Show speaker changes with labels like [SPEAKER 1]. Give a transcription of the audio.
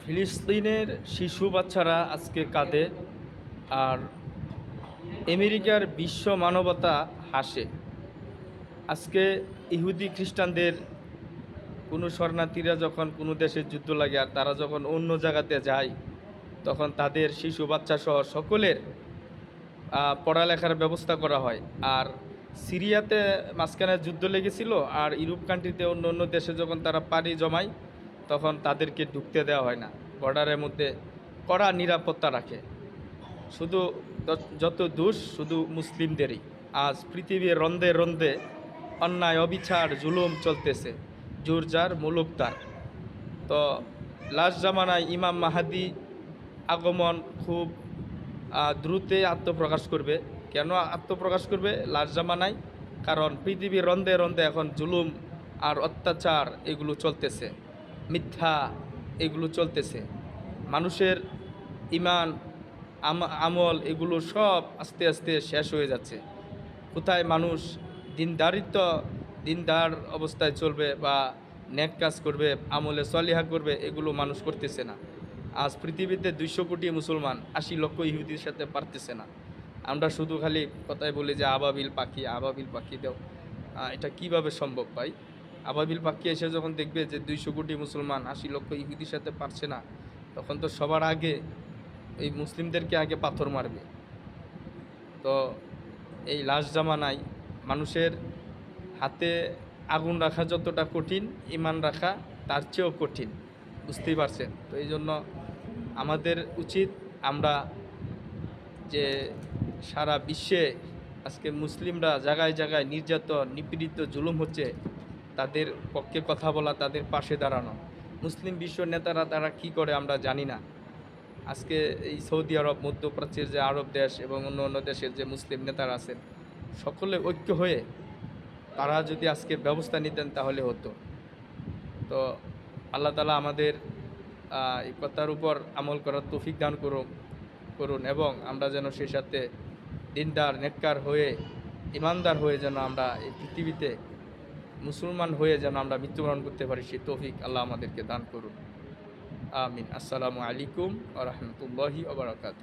[SPEAKER 1] ফিলিস্তিনের শিশু বাচ্চারা আজকে কাঁদে, আর আমেরিকার বিশ্ব মানবতা হাসে। আজকে ইহুদি খ্রিস্টানদের কোনো শরণার্থীরা যখন কোনো দেশের যুদ্ধ লাগে আর তারা যখন অন্য জায়গাতে যায়, তখন তাদের শিশু বাচ্চা সহ সকলের পড়ালেখার ব্যবস্থা করা হয়। আর সিরিয়াতে মাঝখানে যুদ্ধ লেগেছিল, আর ইউরোপ কান্ট্রিতে অন্য অন্য দেশে যখন তারা পাড়ি জমায়, তখন তাদেরকে ঢুকতে দেওয়া হয় না। বর্ডারের মধ্যে কড়া নিরাপত্তা রাখে। শুধু যত দোষ শুধু মুসলিমদেরই। আজ পৃথিবীর রন্ধে রন্ধে অন্যায়, অবিচার, জুলুম চলতেছে, জোর যার মুলুক তার। তো লাস্ট জামানায় ইমাম মাহাদি আগমন খুব দ্রুতই আত্মপ্রকাশ করবে। কেন আত্মপ্রকাশ করবে লাস্ট জামানায়? কারণ পৃথিবীর রন্ধে রন্ধে এখন জুলুম আর অত্যাচার এগুলো চলতেছে, মিথ্যা এগুলো চলতেছে। মানুষের ইমান আমল এগুলো সব আস্তে আস্তে শেষ হয়ে যাচ্ছে। কোথায় মানুষ দিনদার অবস্থায় চলবে বা নেক কাজ করবে, আমলে সলিহা করবে, এগুলো মানুষ করতেছে না। আজ পৃথিবীতে 200 কোটি মুসলমান, 80 লক্ষ ইহুদির সাথে পারতেছে না। আমরা শুধু খালি কথায় বলি যে আবাবিল পাখি দাও। এটা কিভাবে সম্ভব ভাই? আবাবিল পাখি এসে যখন দেখবে যে 200 কোটি মুসলমান 80 লক্ষ ইহুদির সাথে পারছে না, তখন তো সবার আগে এই মুসলিমদেরকে আগে পাথর মারবে। তো এই লাস্ট জামানায় মানুষের হাতে আগুন রাখা যতটা কঠিন, ইমান রাখা তার চেয়েও কঠিন, বুঝতেই পারছেন। তো এই জন্য আমাদের উচিত আমরা যে সারা বিশ্বে আজকে মুসলিমরা জায়গায় জায়গায় নির্যাতন, নিপীড়িত, জুলুম হচ্ছে, তাদের পক্ষে কথা বলা, তাদের পাশে দাঁড়ানো। মুসলিম বিশ্ব নেতারা তারা কি করে আমরা জানি না। আজকে এই সৌদি আরব, মধ্যপ্রাচ্যের যে আরব দেশ এবং অন্য অন্য দেশের যে মুসলিম নেতারা আছেন, সকলে ঐক্য হয়ে তারা যদি আজকে ব্যবস্থা নিতেন তাহলে হতো। তো আল্লাহ তাআলা আমাদের এই কথার উপর আমল করার তৌফিক দান করুন এবং আমরা যেন সেই সাথে দিনদার, নেককার হয়ে, ইমানদার হয়ে যেন আমরা এই পৃথিবীতে মুসলমান হয়ে যেন আমরা মৃত্যুবরণ করতে পারি, সেই তৌফিক আল্লাহ আমাদেরকে দান করুন। আমিন। আসসালামু আলাইকুম ওয়া রাহমাতুল্লাহি ওয়া বারাকাতুহু।